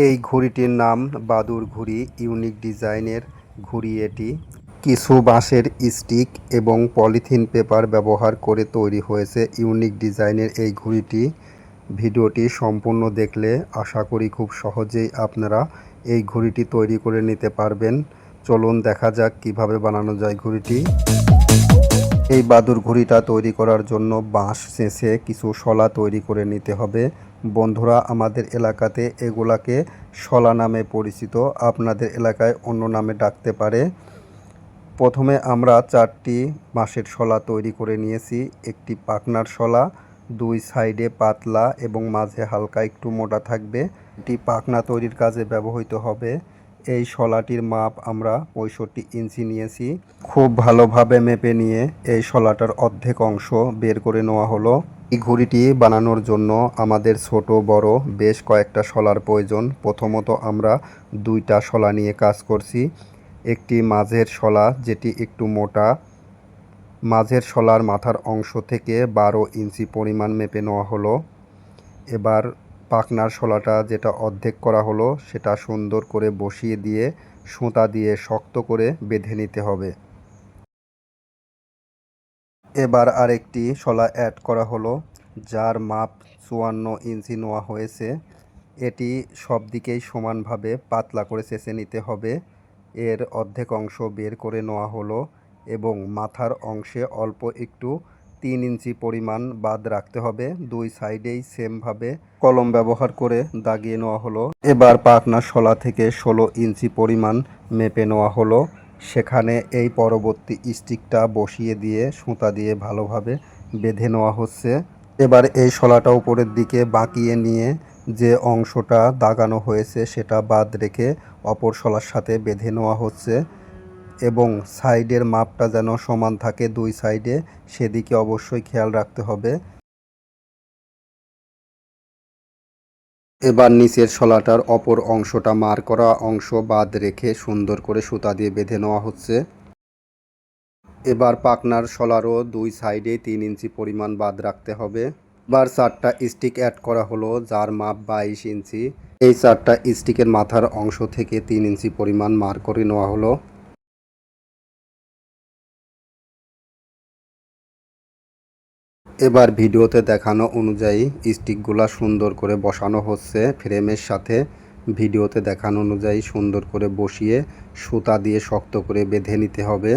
এই ঘুড়িটির নাম বাদুড় ঘুড়ি। ইউনিক ডিজাইনের ঘুড়ি এটি। কিছু বাঁশের স্টিক এবং পলিথিন পেপার ব্যবহার করে তৈরি হয়েছে ইউনিক ডিজাইনের এই ঘুড়িটি। ভিডিওটি সম্পূর্ণ দেখলে আশা করি খুব সহজেই আপনারা এই ঘুড়িটি তৈরি করে নিতে পারবেন। চলুন দেখা যাক কিভাবে বানানো যায় ঘুড়িটি। এই বাদুড় ঘুড়িটা তৈরি করার জন্য বাঁশ ছেঁচে কিছু শলা তৈরি করে নিতে হবে। বন্ধুরা, আমাদের এলাকাতে এগুলাকে শলা নামে পরিচিত, আপনাদের এলাকায় অন্য নামে ডাকতে পারে। প্রথমে আমরা 4টি বাঁশের শলা তৈরি করে নিয়েছি। একটি পাখনার শলা, দুই সাইডে পাতলা এবং মাঝে হালকা একটু মোটা থাকবে। এটি পাখনা তৈরির কাজে ব্যবহৃত হবে। এই শলাটির মাপ আমরা 65 ইঞ্চি নিয়েছি। খুব ভালোভাবে মেপে নিয়ে এই শলাটার অর্ধেক অংশ বের করে নেওয়া হলো। এই ঘুড়িটি বানানোর জন্য আমাদের ছোট বড় বেশ কয়েকটা শলার প্রয়োজন। প্রথমত আমরা 2টা শলা নিয়ে কাজ করছি। একটি মাঝের শলা যেটি একটু মোটা, মাঝের শলার মাথার অংশ থেকে 12 ইঞ্চি পরিমাণ মেপে নেওয়া হলো। এবার পাখনার শলাটা যেটা অর্ধেক করা হলো সেটা সুন্দর করে বসিয়ে দিয়ে সুতা দিয়ে শক্ত করে বেঁধে নিতে হবে। এবার আরেকটি শলা অ্যাড করা হলো, যার মাপ 54 ইঞ্চি নেওয়া হয়েছে। এটি সব দিকেই সমানভাবে পাতলা করে চেঁচে নিতে হবে। এর অর্ধেক অংশ বের করে নেওয়া হলো এবং মাথার অংশে অল্প একটু 3 ইঞ্চি পরিমাণ বাদ রাখতে হবে। দুই সাইডেই সেমভাবে কলম ব্যবহার করে দাগিয়ে নেওয়া হলো। এবার পাখনার শলা থেকে 16 ইঞ্চি পরিমাণ মেপে নেওয়া হলো। সেখানে এই পরবর্তী স্টিকটা বসিয়ে দিয়ে সুতা দিয়ে ভালোভাবে বেঁধে নেওয়া হচ্ছে। এবার এই শলাটা উপরের দিকে বাঁকিয়ে নিয়ে যে অংশটা দাগানো হয়েছে সেটা বাদ রেখে অপর শলার সাথে বেঁধে নেওয়া হচ্ছে এবং সাইডের মাপটা যেন সমান থাকে দুই সাইডে, সেদিকে অবশ্যই খেয়াল রাখতে হবে। এবার নিচের শলাটার অপর অংশটা মার করা অংশ বাদ রেখে সুন্দর করে সুতা দিয়ে বেঁধে নেওয়া হচ্ছে। এবার পাখনার শলারও দুই সাইডে 3 ইঞ্চি পরিমাণ বাদ রাখতে হবে। এবার 4টা স্টিক অ্যাড করা হলো, যার মাপ 22 ইঞ্চি। এই 4টা স্টিকের মাথার অংশ থেকে 3 ইঞ্চি পরিমাণ মার করে নেওয়া হলো। এবার ভিডিওতে দেখানো অনুযায়ী স্টিকগুলা সুন্দর করে বসানো হচ্ছে ফ্রেমের সাথে। ভিডিওতে দেখানো অনুযায়ী সুন্দর করে বসিয়ে সুতা দিয়ে শক্ত করে বেঁধে নিতে হবে।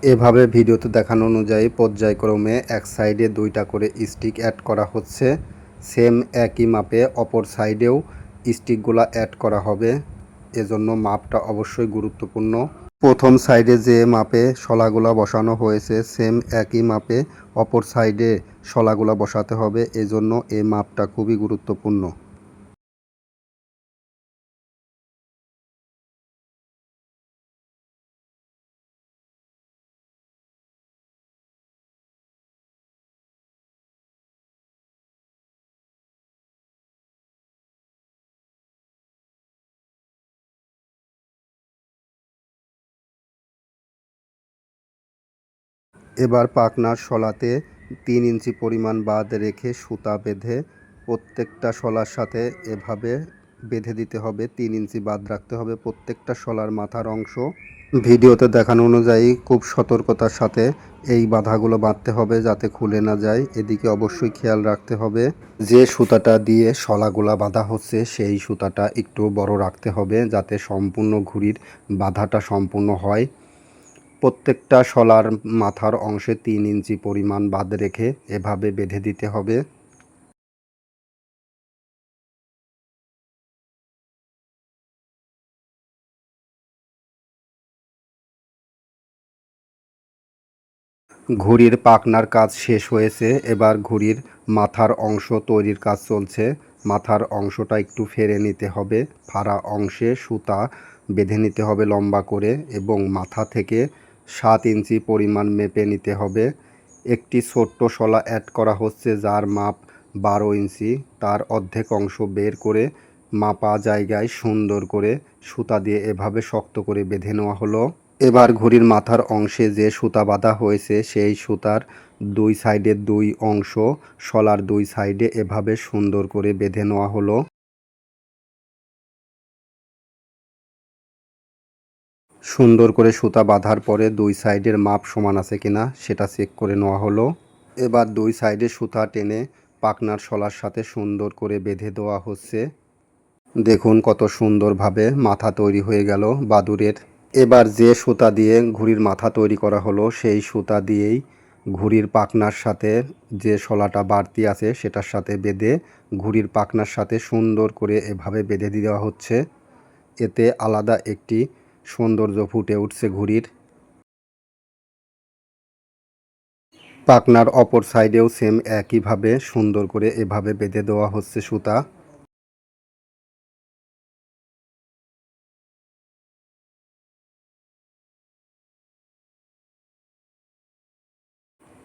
এভাবে ভিডিওতে দেখানো অনুযায়ী পর্যায়ক্রমে এক সাইডে 2টা করে স্টিক অ্যাড করা হচ্ছে। সেম একই মাপে অপর সাইডেও স্টিকগুলা অ্যাড করা হবে, এজন্য মাপটা অবশ্যই গুরুত্বপূর্ণ। প্রথম সাইডে যে মাপে শলাগুলা বসানো হয়েছে সেম একই মাপে অপর সাইডে শলাগুলা বসাতে হবে, এজন্য এই মাপটা খুবই গুরুত্বপূর্ণ। এবার পাখনার শলাতে 3 ইঞ্চি পরিমাণ বাদ রেখে সুতা বেঁধে প্রত্যেকটা শলার সাথে এভাবে বেঁধে দিতে হবে। 3 ইঞ্চি বাদ রাখতে হবে প্রত্যেকটা শলার মাথার অংশ। ভিডিওতে দেখানো অনুযায়ী খুব সতর্কতার সাথে এই বাধাগুলো বাঁধতে হবে যাতে খুলে না যায়, এদিকে অবশ্যই খেয়াল রাখতে হবে। যে সুতাটা দিয়ে শলাগুলা বাঁধা হচ্ছে সেই সুতাটা একটু বড় রাখতে হবে যাতে সম্পূর্ণ ঘুড়ির বাঁধাটা সম্পূর্ণ হয়। প্রত্যেকটা শলার মাথার অংশে 3 ইঞ্চি পরিমাণ বাদ রেখে এভাবে বেঁধে দিতে হবে। ঘুড়ির পাখনার কাজ শেষ হয়েছে, এবার ঘুড়ির মাথার অংশ তৈরির কাজ চলছে। মাথার অংশটা একটু ফেরে নিতে হবে, ফাড়া অংশে সুতা বেঁধে নিতে হবে লম্বা করে এবং মাথা থেকে 7 ইঞ্চি পরিমাণ মেপে নিতে হবে। একটি ছোট্ট শলা অ্যাড করা হচ্ছে যার মাপ 12 ইঞ্চি। তার অর্ধেক অংশ বের করে মাপা জায়গায় সুন্দর করে সুতা দিয়ে এভাবে শক্ত করে বেঁধে নেওয়া হলো। এবার ঘুড়ির মাথার অংশে যে সুতা বাঁধা হয়েছে সেই সুতার দুই সাইডের দুই অংশ শলার দুই সাইডে এভাবে সুন্দর করে বেঁধে নেওয়া হলো। সুন্দর করে সুতা বাঁধার পরে দুই সাইডের মাপ সমান আছে কিনা সেটা চেক করে নেওয়া হলো। এবার দুই সাইডে সুতা টেনে পাখনার শলার সাথে সুন্দর করে বেঁধে দেওয়া হচ্ছে। দেখুন কত সুন্দরভাবে মাথা তৈরি হয়ে গেল বাদুড়ের। এবার যে সুতা দিয়ে ঘুড়ির মাথা তৈরি করা হলো সেই সুতা দিয়েই ঘুড়ির পাখনার সাথে যে শলাটা বাড়তি আছে সেটার সাথে বেঁধে ঘুড়ির পাখনার সাথে সুন্দর করে এভাবে বেঁধে দেওয়া হচ্ছে। এতে আলাদা একটি সৌন্দর্য ফুটে উঠছে ঘুড়ির। পাখনার অপর সাইডেও সেম একইভাবে সুন্দর করে এভাবে বেঁধে দেওয়া হচ্ছে সুতা।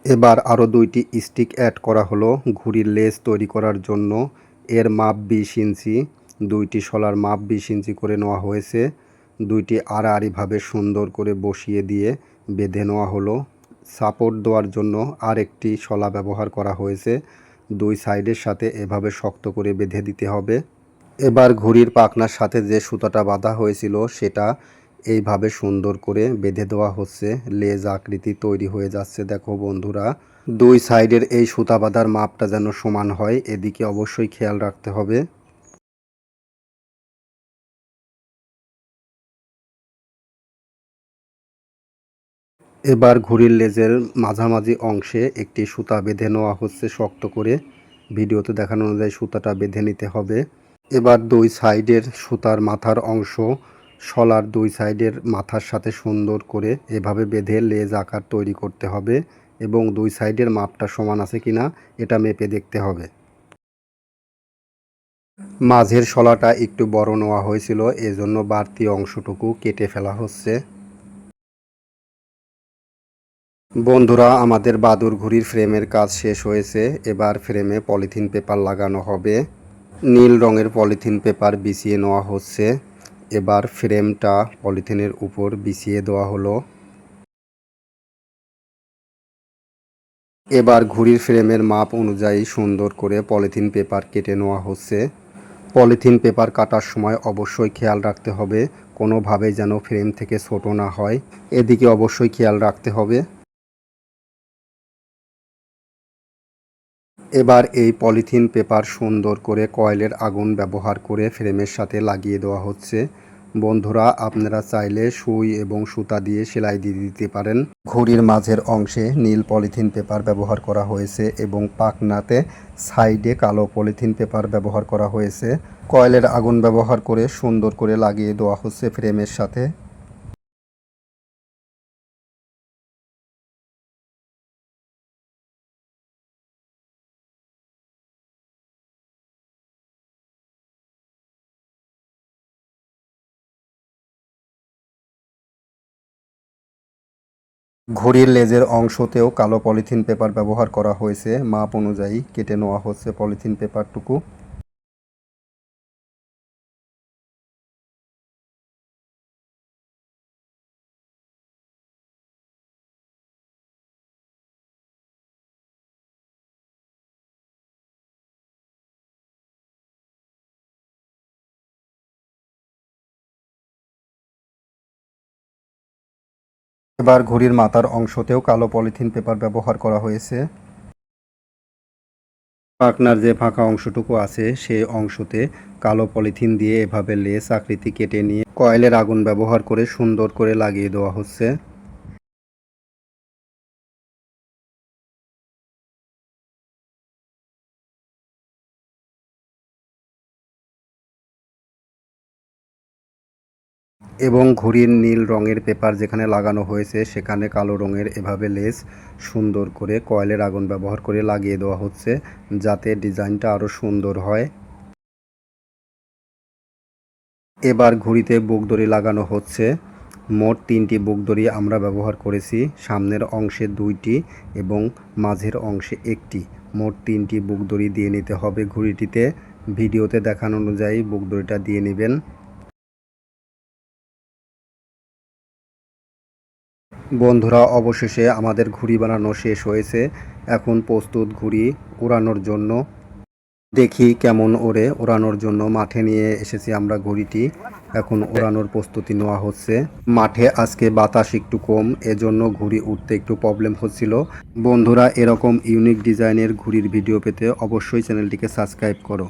এবার আরও দুইটি স্টিক অ্যাড করা হলো ঘুড়ির লেজ তৈরি করার জন্য। এর মাপ 20 ইঞ্চি, দুইটি শলার মাপ 20 ইঞ্চি করে নেওয়া হয়েছে। দুইটি আড়াআড়িভাবে সুন্দর করে বসিয়ে দিয়ে বেঁধে নেওয়া হলো। সাপোর্ট দেওয়ার জন্য আরেকটি শলা ব্যবহার করা হয়েছে। দুই সাইডের সাথে এভাবে শক্ত করে বেঁধে দিতে হবে। এবার ঘুড়ির পাখনার সাথে যে সুতাটা বাঁধা হয়েছিল সেটা এইভাবে সুন্দর করে বেঁধে দেওয়া হচ্ছে। লেজ আকৃতি তৈরি হয়ে যাচ্ছে। দেখো বন্ধুরা, দুই সাইডের এই সুতা বাঁধার মাপটা যেন সমান হয়, এদিকে অবশ্যই খেয়াল রাখতে হবে। এবার ঘুড়ির লেজের মাঝামাঝি অংশে একটি সুতা বেঁধে নেওয়া হচ্ছে শক্ত করে। ভিডিওতে দেখানো অনুযায়ী সুতাটা বেঁধে নিতে হবে। এবার দুই সাইডের সুতার মাথার অংশ শলার দুই সাইডের মাথার সাথে সুন্দর করে এভাবে বেঁধে লেজ আকার তৈরি করতে হবে এবং দুই সাইডের মাপটা সমান আছে কিনা এটা মেপে দেখতে হবে। মাঝের শলাটা একটু বড় নেওয়া হয়েছিল, এজন্য বাড়তি অংশটুকু কেটে ফেলা হচ্ছে। বন্ধুরা, আমাদের বাদুর ঘুড়ির ফ্রেমের কাজ শেষ হয়েছে। এবার ফ্রেমে পলিথিন পেপার লাগানো হবে। নীল রঙের পলিথিন পেপার বিছিয়ে নেওয়া হচ্ছে। এবার ফ্রেমটা পলিথিনের উপর বিছিয়ে দেওয়া হলো। এবার ঘুড়ির ফ্রেমের মাপ অনুযায়ী সুন্দর করে পলিথিন পেপার কেটে নেওয়া হচ্ছে। পলিথিন পেপার কাটার সময় অবশ্যই খেয়াল রাখতে হবে কোনোভাবেই যেন ফ্রেম থেকে ছোট না হয়, এদিকে অবশ্যই খেয়াল রাখতে হবে। এবার এই পলিথিন পেপার সুন্দর করে কয়েলের আগুন ব্যবহার করে ফ্রেমের সাথে লাগিয়ে দেওয়া হচ্ছে। বন্ধুরা, আপনারা চাইলে সুই এবং সুতা দিয়ে সেলাই দিয়ে দিতে পারেন। ঘুড়ির মাঝের অংশে নীল পলিথিন পেপার ব্যবহার করা হয়েছে এবং পাখনাতে সাইডে কালো পলিথিন পেপার ব্যবহার করা হয়েছে। কয়েলের আগুন ব্যবহার করে সুন্দর করে লাগিয়ে দেওয়া হচ্ছে ফ্রেমের সাথে। ঘুড়ির লেজের অংশতেও কালো পলিথিন পেপার ব্যবহার করা হয়েছে। মাপ অনুযায়ী কেটে নেওয়া হচ্ছে পলিথিন পেপারটুকু। এবার ঘুড়ির মাথার অংশতেও কালো পলিথিন পেপার ব্যবহার করা হয়েছে। পাখনার যে ফাঁকা অংশটুকু আছে সেই অংশতে কালো পলিথিন দিয়ে এভাবে লেস আকৃতি কেটে নিয়ে কয়েলের আগুন ব্যবহার করে সুন্দর করে লাগিয়ে দেওয়া হচ্ছে। এবং ঘুড়ির নীল রঙের পেপার যেখানে লাগানো হয়েছে সেখানে কালো রঙের এভাবে লেস সুন্দর করে কয়েলের আগুন ব্যবহার করে লাগিয়ে দেওয়া হচ্ছে যাতে ডিজাইনটা আরও সুন্দর হয়। এবার ঘুড়িতে বুকদড়ি লাগানো হচ্ছে। মোট 3টি বুকদড়ি আমরা ব্যবহার করেছি, সামনের অংশে 2টি এবং মাঝের অংশে 1টি। মোট 3টি বুকদড়ি দিয়ে নিতে হবে ঘুড়িটিতে। ভিডিওতে দেখানো অনুযায়ী বুকদড়িটা দিয়ে নেবেন। বন্ধুরা, অবশেষে আমাদের ঘুড়ি বানানো শেষ হয়েছে। এখন প্রস্তুত ঘুড়ি উড়ানোর জন্য। দেখি কেমন ওড়ে। ওড়ানোর জন্য মাঠে নিয়ে এসেছি আমরা ঘুড়িটি। এখন ওড়ানোর প্রস্তুতি নেওয়া হচ্ছে। মাঠে আজকে বাতাস একটু কম, এজন্য ঘুড়ি উঠতে একটু প্রবলেম হচ্ছিল। বন্ধুরা, এরকম ইউনিক ডিজাইনের ঘুড়ির ভিডিও পেতে অবশ্যই চ্যানেলটিকে সাবস্ক্রাইব করো।